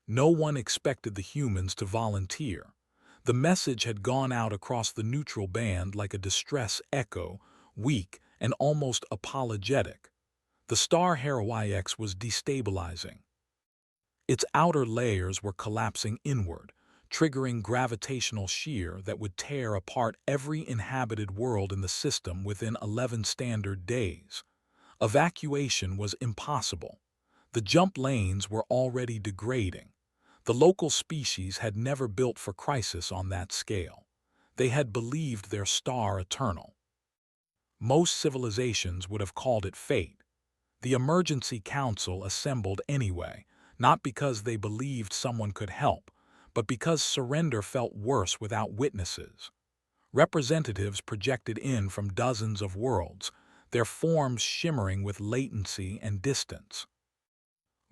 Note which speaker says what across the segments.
Speaker 1: No one expected the humans to volunteer. The message had gone out across the neutral band like a distress echo, weak and almost apologetic. The star Harawai-X was destabilizing. Its outer layers were collapsing inward, triggering gravitational shear that would tear apart every inhabited world in the system within 11 standard days. Evacuation was impossible. The jump lanes were already degrading. The local species had never built for crisis on that scale. They had believed their star eternal. Most civilizations would have called it fate. The emergency council assembled anyway, not because they believed someone could help, but because surrender felt worse without witnesses. Representatives projected in from dozens of worlds, their forms shimmering with latency and distance.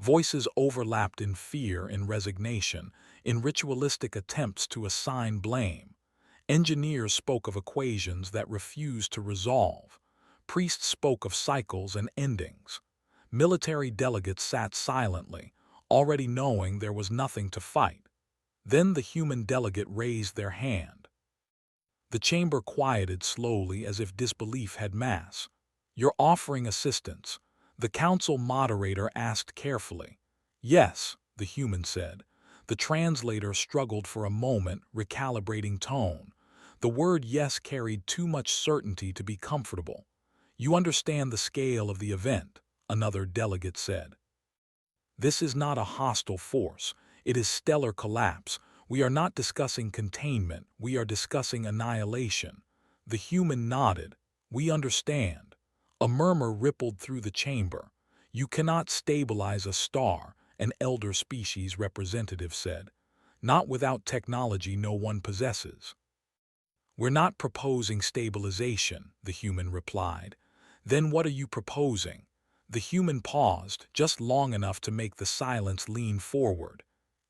Speaker 1: Voices overlapped in fear and resignation, in ritualistic attempts to assign blame. Engineers spoke of equations that refused to resolve. Priests spoke of cycles and endings. Military delegates sat silently, already knowing there was nothing to fight. Then the human delegate raised their hand. The chamber quieted slowly as if disbelief had mass. "You're offering assistance," the council moderator asked carefully. "Yes," the human said. The translator struggled for a moment, recalibrating tone. The word yes carried too much certainty to be comfortable. "You understand the scale of the event," another delegate said. "This is not a hostile force. It is stellar collapse. We are not discussing containment. We are discussing annihilation." The human nodded. "We understand." A murmur rippled through the chamber. "You cannot stabilize a star," an elder species representative said. "Not without technology no one possesses." "We're not proposing stabilization," the human replied. "Then what are you proposing?" The human paused, just long enough to make the silence lean forward.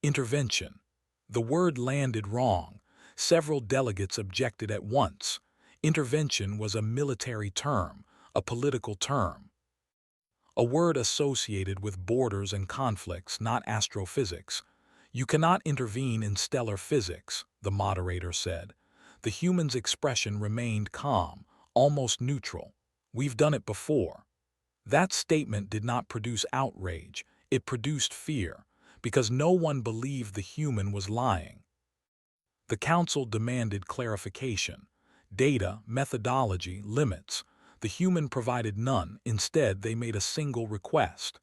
Speaker 1: "Intervention." The word landed wrong. Several delegates objected at once. Intervention was a military term, a political term, a word associated with borders and conflicts, not astrophysics. "You cannot intervene in stellar physics," the moderator said. The human's expression remained calm, almost neutral. "We've done it before." That statement did not produce outrage, it produced fear, because no one believed the human was lying. The council demanded clarification. Data, methodology, limits. The human provided none. Instead, they made a single request.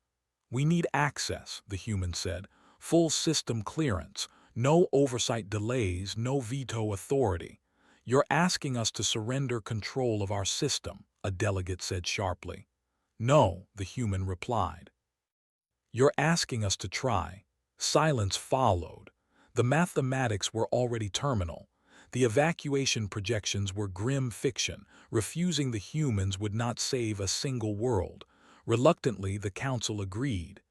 Speaker 1: "We need access," the human said. "Full system clearance. No oversight delays, no veto authority." "You're asking us to surrender control of our system," a delegate said sharply. "No," the human replied. "You're asking us to try." Silence followed. The mathematics were already terminal. The evacuation projections were grim fiction. Refusing the humans would not save a single world. Reluctantly, the council agreed.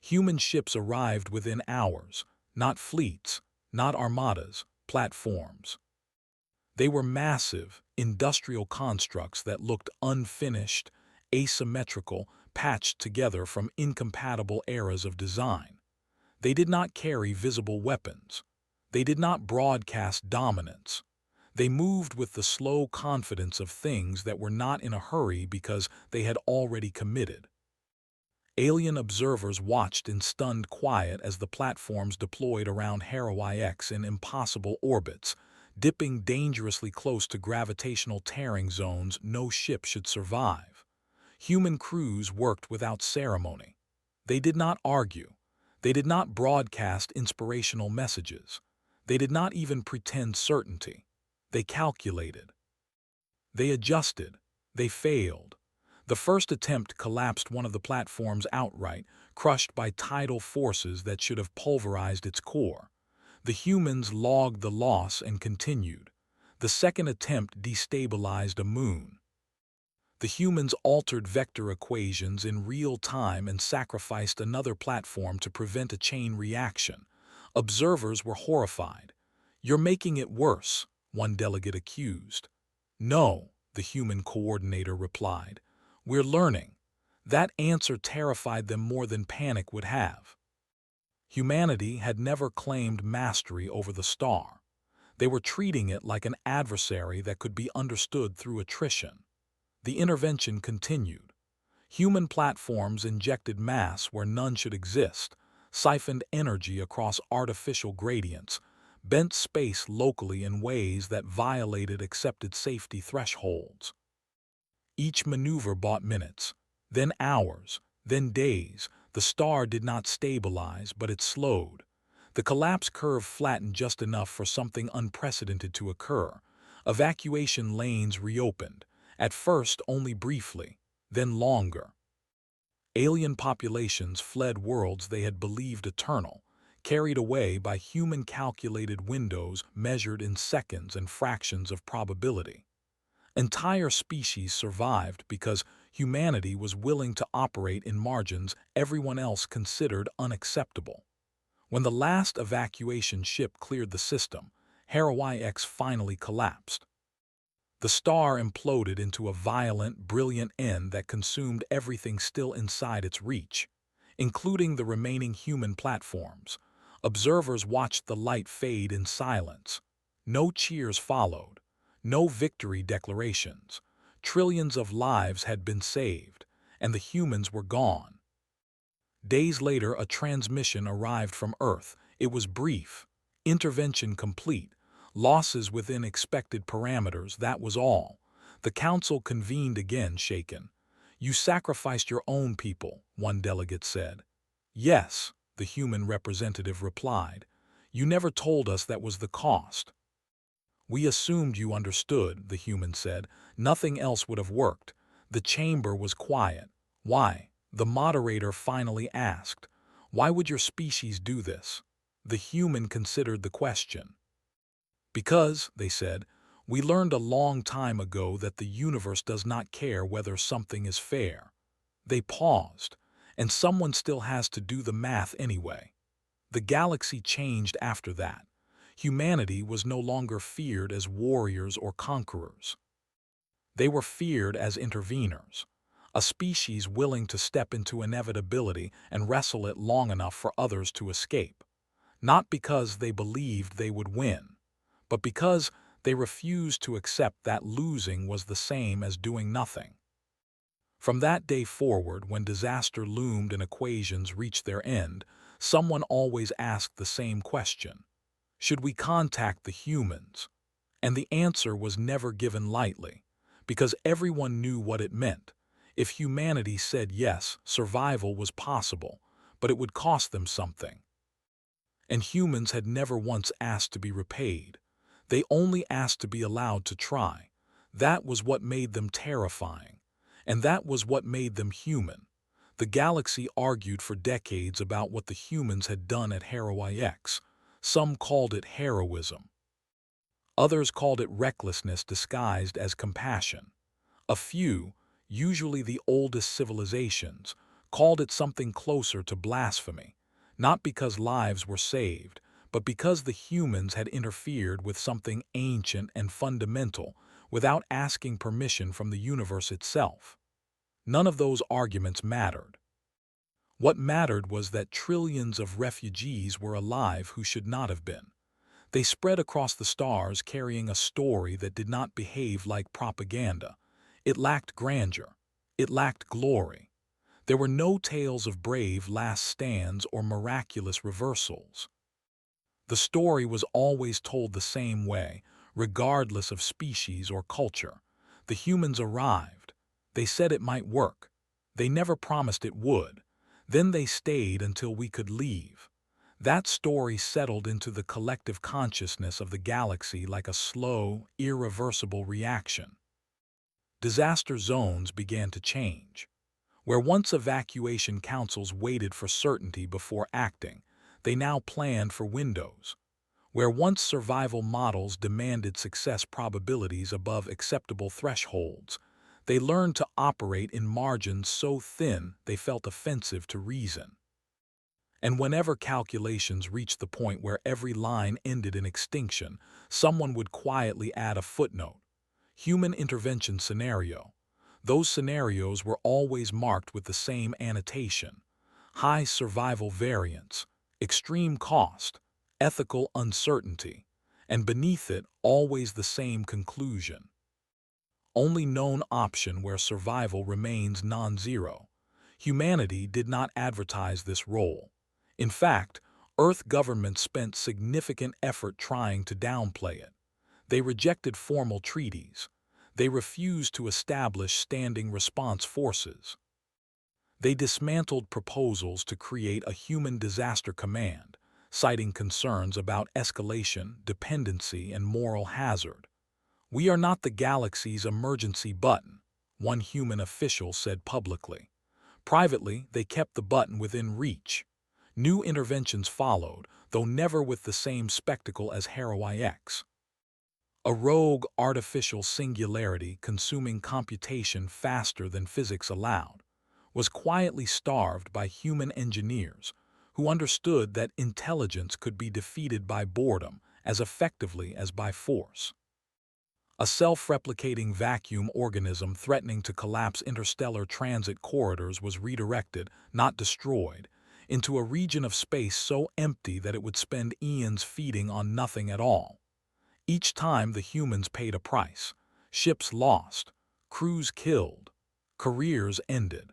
Speaker 1: Human ships arrived within hours. Not fleets, not armadas, platforms. They were massive, industrial constructs that looked unfinished, asymmetrical, patched together from incompatible eras of design. They did not carry visible weapons. They did not broadcast dominance. They moved with the slow confidence of things that were not in a hurry because they had already committed. Alien observers watched in stunned quiet as the platforms deployed around Harawai-X in impossible orbits, dipping dangerously close to gravitational tearing zones no ship should survive. Human crews worked without ceremony. They did not argue. They did not broadcast inspirational messages. They did not even pretend certainty. They calculated. They adjusted. They failed. The first attempt collapsed one of the platforms outright, crushed by tidal forces that should have pulverized its core. The humans logged the loss and continued. The second attempt destabilized a moon. The humans altered vector equations in real time and sacrificed another platform to prevent a chain reaction. Observers were horrified. "You're making it worse," one delegate accused. "No," the human coordinator replied. "We're learning." That answer terrified them more than panic would have. Humanity had never claimed mastery over the star. They were treating it like an adversary that could be understood through attrition. The intervention continued. Human platforms injected mass where none should exist, siphoned energy across artificial gradients, bent space locally in ways that violated accepted safety thresholds. Each maneuver bought minutes, then hours, then days. The star did not stabilize, but it slowed. The collapse curve flattened just enough for something unprecedented to occur. Evacuation lanes reopened, at first only briefly, then longer. Alien populations fled worlds they had believed eternal, carried away by human-calculated windows measured in seconds and fractions of probability. Entire species survived because humanity was willing to operate in margins everyone else considered unacceptable. When the last evacuation ship cleared the system, Harawai X finally collapsed. The star imploded into a violent, brilliant end that consumed everything still inside its reach, including the remaining human platforms. Observers watched the light fade in silence. No cheers followed, no victory declarations. Trillions of lives had been saved, and the humans were gone. Days later, a transmission arrived from Earth. It was brief. Intervention complete. Losses within expected parameters, that was all. The council convened again, shaken. "You sacrificed your own people," one delegate said. "Yes," the human representative replied. "You never told us that was the cost." "We assumed you understood," the human said. "Nothing else would have worked." The chamber was quiet. "Why?" the moderator finally asked. "Why would your species do this?" The human considered the question. "Because," they said, "we learned a long time ago that the universe does not care whether something is fair." They paused, and someone still has to do the math anyway. The galaxy changed after that. Humanity was no longer feared as warriors or conquerors. They were feared as interveners, a species willing to step into inevitability and wrestle it long enough for others to escape. Not because they believed they would win, but because they refused to accept that losing was the same as doing nothing. From that day forward, when disaster loomed and equations reached their end, someone always asked the same question: should we contact the humans? And the answer was never given lightly, because everyone knew what it meant. If humanity said yes, survival was possible, but it would cost them something. And humans had never once asked to be repaid. They only asked to be allowed to try. That was what made them terrifying. And that was what made them human. The galaxy argued for decades about what the humans had done at Harawai X. Some called it heroism. Others called it recklessness disguised as compassion. A few, usually the oldest civilizations, called it something closer to blasphemy, not because lives were saved, but because the humans had interfered with something ancient and fundamental without asking permission from the universe itself. None of those arguments mattered. What mattered was that trillions of refugees were alive who should not have been. They spread across the stars carrying a story that did not behave like propaganda. It lacked grandeur. It lacked glory. There were no tales of brave last stands or miraculous reversals. The story was always told the same way, regardless of species or culture. The humans arrived. They said it might work. They never promised it would. Then they stayed until we could leave. That story settled into the collective consciousness of the galaxy like a slow, irreversible reaction. Disaster zones began to change. Where once evacuation councils waited for certainty before acting, they now planned for windows. Where once survival models demanded success probabilities above acceptable thresholds, they learned to operate in margins so thin they felt offensive to reason. And whenever calculations reached the point where every line ended in extinction, someone would quietly add a footnote: human intervention scenario. Those scenarios were always marked with the same annotation: high survival variance, extreme cost, ethical uncertainty, and beneath it always the same conclusion. Only known option where survival remains non-zero. Humanity did not advertise this role. In fact, Earth governments spent significant effort trying to downplay it. They rejected formal treaties. They refused to establish standing response forces. They dismantled proposals to create a human disaster command, citing concerns about escalation, dependency, and moral hazard. "We are not the galaxy's emergency button," one human official said publicly. Privately, they kept the button within reach. New interventions followed, though never with the same spectacle as HERO-IX. A rogue artificial singularity consuming computation faster than physics allowed, was quietly starved by human engineers who understood that intelligence could be defeated by boredom as effectively as by force. A self-replicating vacuum organism threatening to collapse interstellar transit corridors was redirected, not destroyed, into a region of space so empty that it would spend eons feeding on nothing at all. Each time the humans paid a price. Ships lost, crews killed, careers ended.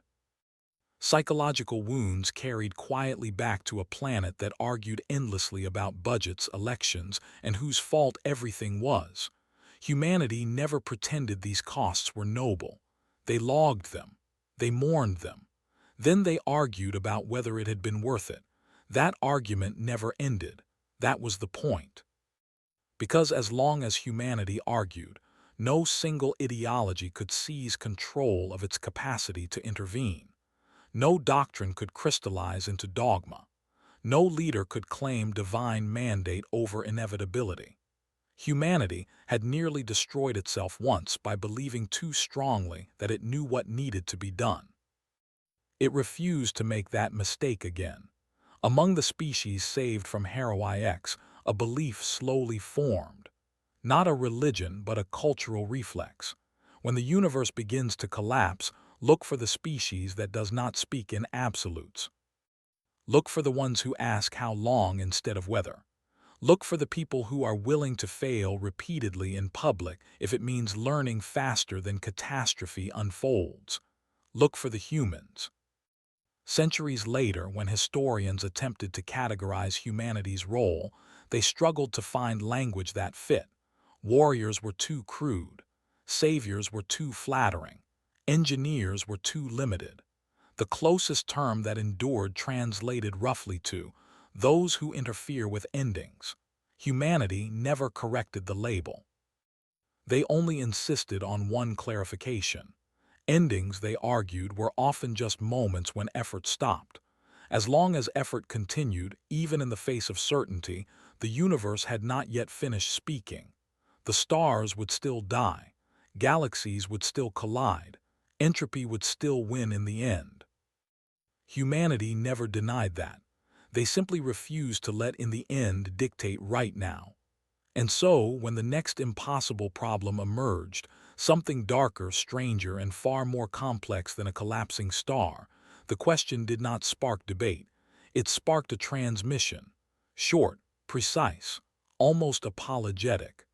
Speaker 1: Psychological wounds carried quietly back to a planet that argued endlessly about budgets, elections, and whose fault everything was. Humanity never pretended these costs were noble. They logged them. They mourned them. Then they argued about whether it had been worth it. That argument never ended. That was the point. Because as long as humanity argued, no single ideology could seize control of its capacity to intervene. No doctrine could crystallize into dogma. No leader could claim divine mandate over inevitability. Humanity had nearly destroyed itself once by believing too strongly that it knew what needed to be done. It refused to make that mistake again. Among the species saved from HERO-IX, a belief slowly formed. Not a religion, but a cultural reflex. When the universe begins to collapse, look for the species that does not speak in absolutes. Look for the ones who ask how long instead of whether. Look for the people who are willing to fail repeatedly in public if it means learning faster than catastrophe unfolds. Look for the humans. Centuries later, when historians attempted to categorize humanity's role, they struggled to find language that fit. Warriors were too crude. Saviors were too flattering. Engineers were too limited. The closest term that endured translated roughly to those who interfere with endings. Humanity never corrected the label. They only insisted on one clarification. Endings, they argued, were often just moments when effort stopped. As long as effort continued, even in the face of certainty, the universe had not yet finished speaking. The stars would still die. Galaxies would still collide. Entropy would still win in the end. Humanity never denied that. They simply refused to let in the end dictate right now. And so, when the next impossible problem emerged, something darker, stranger, and far more complex than a collapsing star, the question did not spark debate. It sparked a transmission. Short, precise, almost apologetic.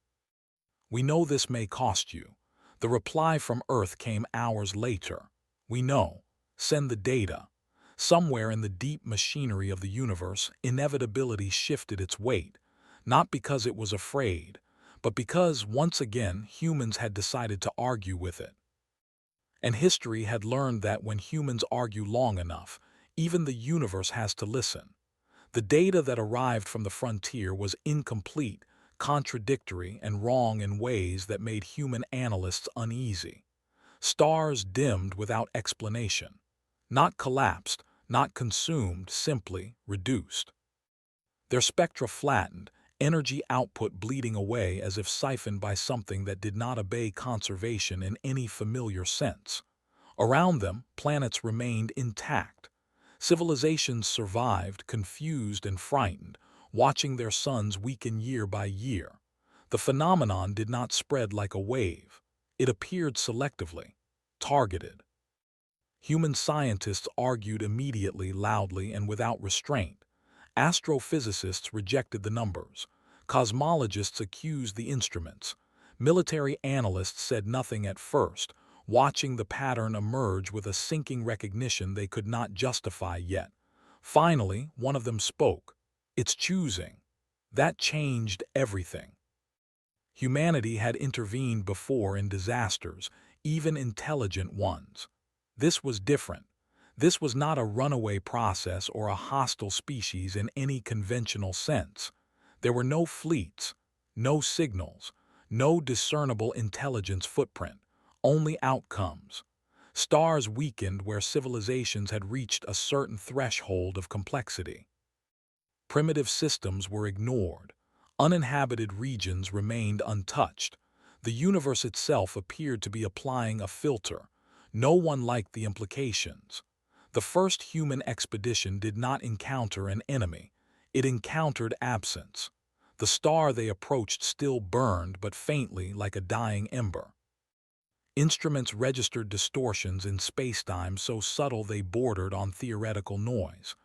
Speaker 1: "We know this may cost you." The reply from Earth came hours later. "We know. Send the data." Somewhere in the deep machinery of the universe, inevitability shifted its weight, not because it was afraid, but because, once again, humans had decided to argue with it. And history had learned that when humans argue long enough, even the universe has to listen. The data that arrived from the frontier was incomplete, contradictory, and wrong in ways that made human analysts uneasy. Stars dimmed without explanation. Not collapsed, not consumed, simply reduced. Their spectra flattened, energy output bleeding away as if siphoned by something that did not obey conservation in any familiar sense. Around them, planets remained intact. Civilizations survived, confused and frightened, watching their suns weaken year by year. The phenomenon did not spread like a wave. It appeared selectively, targeted. Human scientists argued immediately, loudly, and without restraint. Astrophysicists rejected the numbers. Cosmologists accused the instruments. Military analysts said nothing at first, watching the pattern emerge with a sinking recognition they could not justify yet. Finally, one of them spoke. "It's choosing." That changed everything. Humanity had intervened before in disasters, even intelligent ones. This was different. This was not a runaway process or a hostile species in any conventional sense. There were no fleets, no signals, no discernible intelligence footprint, only outcomes. Stars weakened where civilizations had reached a certain threshold of complexity. Primitive systems were ignored. Uninhabited regions remained untouched. The universe itself appeared to be applying a filter. No one liked the implications. The first human expedition did not encounter an enemy. It encountered absence. The star they approached still burned, but faintly, like a dying ember. Instruments registered distortions in spacetime so subtle they bordered on theoretical noise.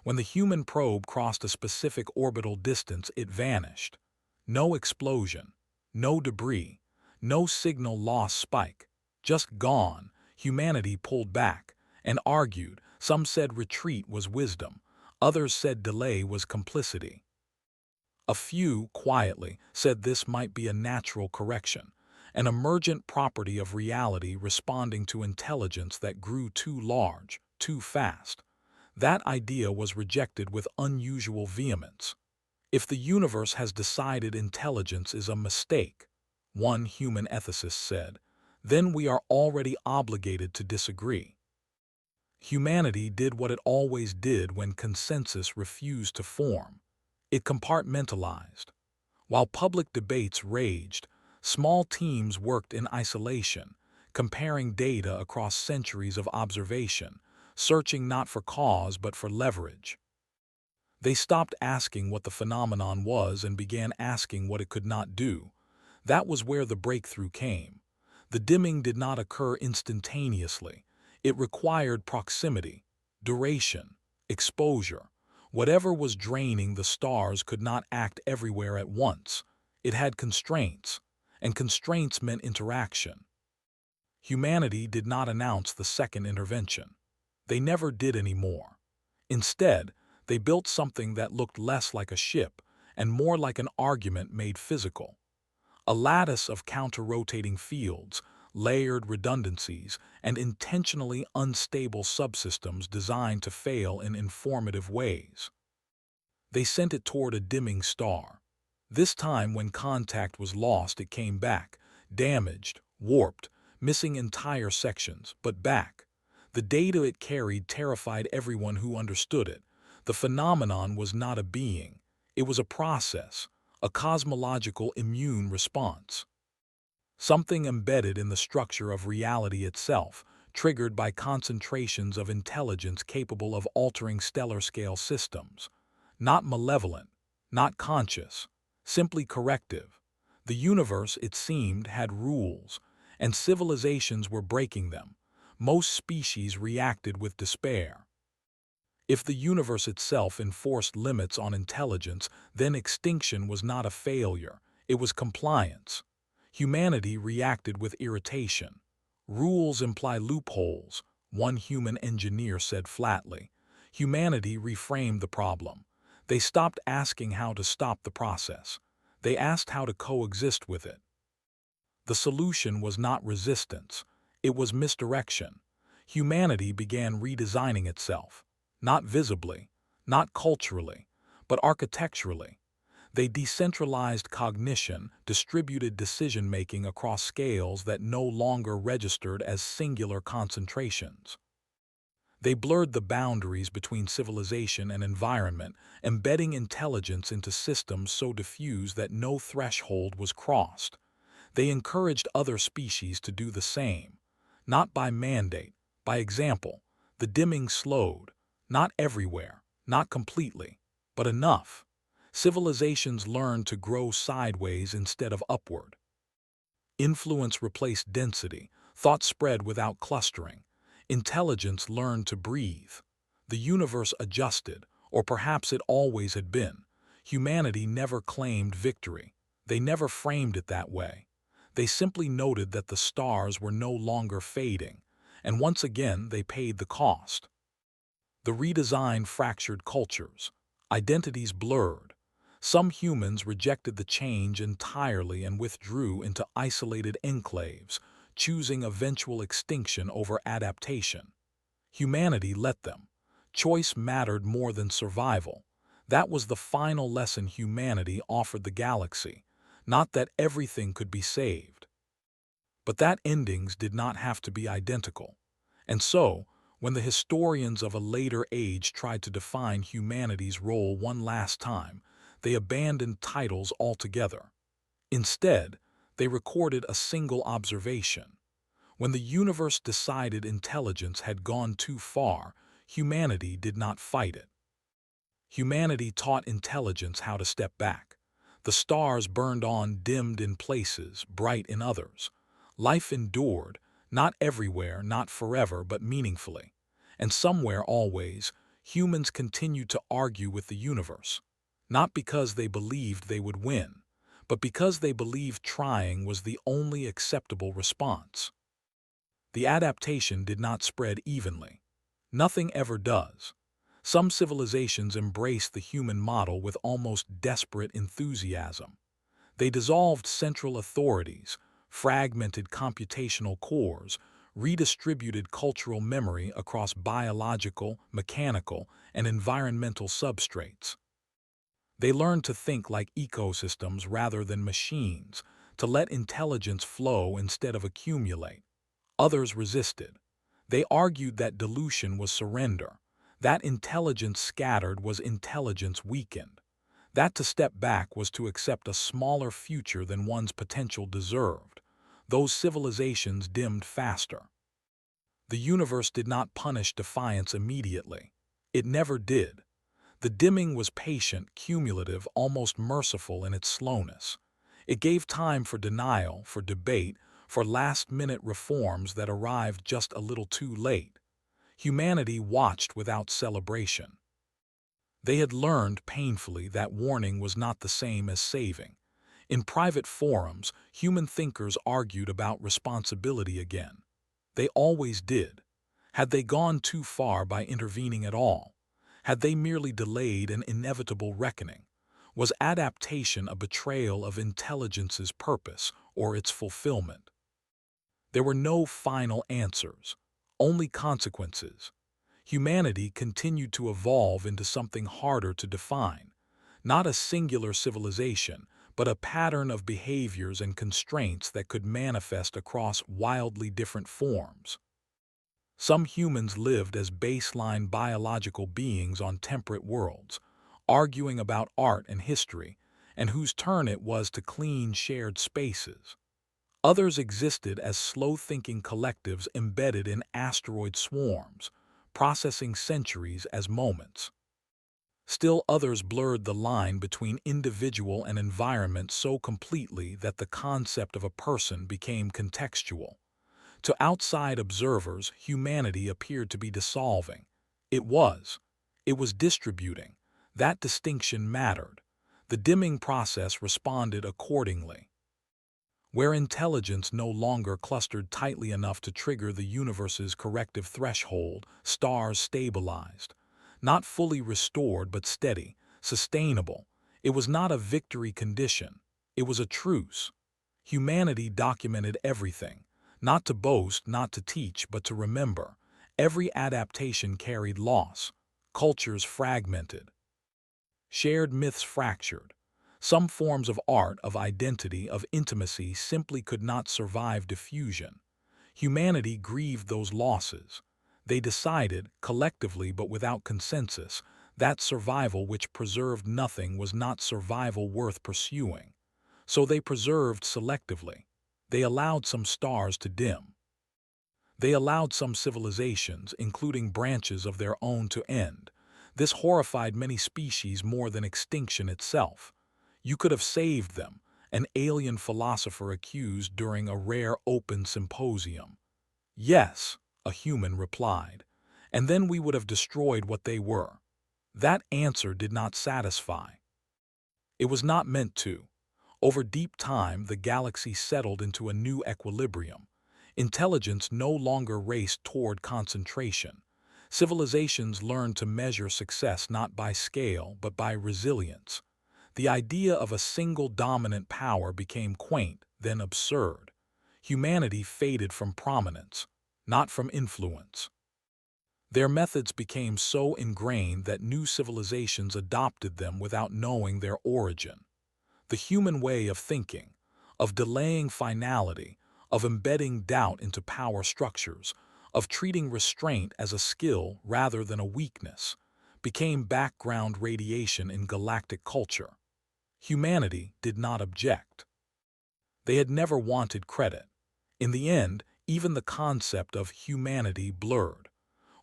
Speaker 1: When the human probe crossed a specific orbital distance, it vanished. No explosion, no debris, no signal loss spike. Just gone. Humanity pulled back and argued. Some said retreat was wisdom. Others said delay was complicity. A few, quietly, said this might be a natural correction, an emergent property of reality responding to intelligence that grew too large, too fast. That idea was rejected with unusual vehemence. If the universe has decided intelligence is a mistake, one human ethicist said, then we are already obligated to disagree. Humanity did what it always did when consensus refused to form. It compartmentalized. While public debates raged, small teams worked in isolation, comparing data across centuries of observation, searching not for cause but for leverage. They stopped asking what the phenomenon was and began asking what it could not do. That was where the breakthrough came. The dimming did not occur instantaneously. It required proximity, duration, exposure. Whatever was draining the stars could not act everywhere at once. It had constraints, and constraints meant interaction. Humanity did not announce the second intervention. They never did anymore. Instead, they built something that looked less like a ship and more like an argument made physical. A lattice of counter-rotating fields, layered redundancies, and intentionally unstable subsystems designed to fail in informative ways. They sent it toward a dimming star. This time, when contact was lost, it came back, damaged, warped, missing entire sections, but back. The data it carried terrified everyone who understood it. The phenomenon was not a being. It was a process, a cosmological immune response. Something embedded in the structure of reality itself, triggered by concentrations of intelligence capable of altering stellar-scale systems. Not malevolent, not conscious, simply corrective. The universe, it seemed, had rules, and civilizations were breaking them. Most species reacted with despair. If the universe itself enforced limits on intelligence, then extinction was not a failure, it was compliance. Humanity reacted with irritation. Rules imply loopholes, one human engineer said flatly. Humanity reframed the problem. They stopped asking how to stop the process. They asked how to coexist with it. The solution was not resistance, it was misdirection. Humanity began redesigning itself, not visibly, not culturally, but architecturally. They decentralized cognition, distributed decision-making across scales that no longer registered as singular concentrations. They blurred the boundaries between civilization and environment, embedding intelligence into systems so diffuse that no threshold was crossed. They encouraged other species to do the same. Not by mandate, by example. The dimming slowed. Not everywhere, not completely, but enough. Civilizations learned to grow sideways instead of upward. Influence replaced density. Thought spread without clustering. Intelligence learned to breathe. The universe adjusted, Or perhaps it always had been. Humanity never claimed victory. They never framed it that way. They simply noted that the stars were no longer fading, and once again they paid the cost. The redesign fractured cultures. Identities blurred. Some humans rejected the change entirely and withdrew into isolated enclaves, choosing eventual extinction over adaptation. Humanity let them. Choice mattered more than survival. That was the final lesson humanity offered the galaxy, not that everything could be saved. But that endings did not have to be identical. And so, when the historians of a later age tried to define humanity's role one last time, they abandoned titles altogether. Instead, they recorded a single observation. When the universe decided intelligence had gone too far, humanity did not fight it. Humanity taught intelligence how to step back. The stars burned on, dimmed in places, bright in others. Life endured, not everywhere, not forever, but meaningfully. And somewhere, always, humans continued to argue with the universe. Not because they believed they would win, but because they believed trying was the only acceptable response. The adaptation did not spread evenly. Nothing ever does. Some civilizations embraced the human model with almost desperate enthusiasm. They dissolved central authorities, fragmented computational cores, redistributed cultural memory across biological, mechanical, and environmental substrates. They learned to think like ecosystems rather than machines, to let intelligence flow instead of accumulate. Others resisted. They argued that dilution was surrender, that intelligence scattered was intelligence weakened, that to step back was to accept a smaller future than one's potential deserved. Those civilizations dimmed faster. The universe did not punish defiance immediately. It never did. The dimming was patient, cumulative, almost merciful in its slowness. It gave time for denial, for debate, for last-minute reforms that arrived just a little too late. Humanity watched without celebration. They had learned painfully that warning was not the same as saving. In private forums, human thinkers argued about responsibility again. They always did. Had they gone too far by intervening at all? Had they merely delayed an inevitable reckoning? Was adaptation a betrayal of intelligence's purpose or its fulfillment? There were no final answers, only consequences. Humanity continued to evolve into something harder to define, not a singular civilization, but a pattern of behaviors and constraints that could manifest across wildly different forms. Some humans lived as baseline biological beings on temperate worlds, arguing about art and history, and whose turn it was to clean shared spaces. Others existed as slow-thinking collectives embedded in asteroid swarms, processing centuries as moments. Still others blurred the line between individual and environment so completely that the concept of a person became contextual. To outside observers, humanity appeared to be dissolving. It was. It was distributing. That distinction mattered. The dimming process responded accordingly. Where intelligence no longer clustered tightly enough to trigger the universe's corrective threshold, stars stabilized. Not fully restored, but steady, sustainable. It was not a victory condition. It was a truce. Humanity documented everything. Not to boast, not to teach, but to remember. Every adaptation carried loss. Cultures fragmented. Shared myths fractured. Some forms of art, of identity, of intimacy simply could not survive diffusion. Humanity grieved those losses. They decided, collectively but without consensus, that survival which preserved nothing was not survival worth pursuing. So they preserved selectively. They allowed some stars to dim. They allowed some civilizations, including branches of their own, to end. This horrified many species more than extinction itself. You could have saved them, an alien philosopher accused during a rare open symposium. Yes, a human replied. And then we would have destroyed what they were. That answer did not satisfy. It was not meant to. Over deep time, the galaxy settled into a new equilibrium. Intelligence no longer raced toward concentration. Civilizations learned to measure success not by scale, but by resilience. The idea of a single dominant power became quaint, then absurd. Humanity faded from prominence, not from influence. Their methods became so ingrained that new civilizations adopted them without knowing their origin. The human way of thinking, of delaying finality, of embedding doubt into power structures, of treating restraint as a skill rather than a weakness, became background radiation in galactic culture. Humanity did not object. They had never wanted credit. In the end, even the concept of humanity blurred.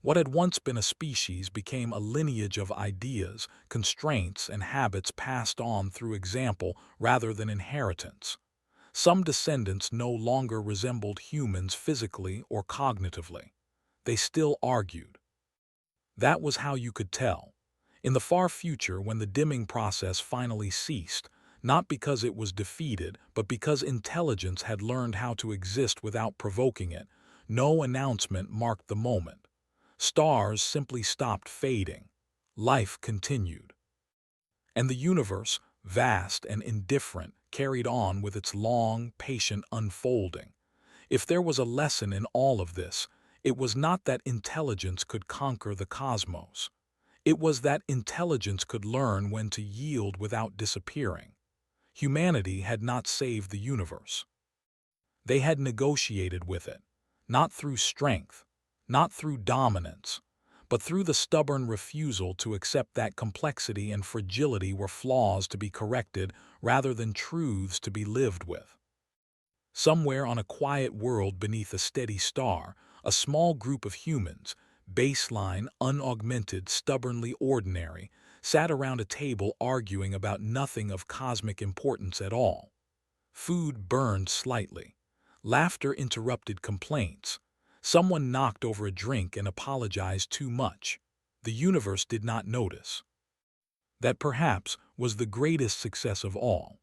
Speaker 1: What had once been a species became a lineage of ideas, constraints, and habits passed on through example rather than inheritance. Some descendants no longer resembled humans physically or cognitively. They still argued. That was how you could tell. In the far future, when the dimming process finally ceased, not because it was defeated, but because intelligence had learned how to exist without provoking it, no announcement marked the moment. Stars simply stopped fading. Life continued. And the universe, vast and indifferent, carried on with its long, patient unfolding. If there was a lesson in all of this, it was not that intelligence could conquer the cosmos. It was that intelligence could learn when to yield without disappearing. Humanity had not saved the universe. They had negotiated with it, not through strength, not through dominance, but through the stubborn refusal to accept that complexity and fragility were flaws to be corrected rather than truths to be lived with. Somewhere on a quiet world beneath a steady star, a small group of humans, baseline, unaugmented, stubbornly ordinary, sat around a table arguing about nothing of cosmic importance at all. Food burned slightly. Laughter interrupted complaints. Someone knocked over a drink and apologized too much. The universe did not notice. That perhaps was the greatest success of all.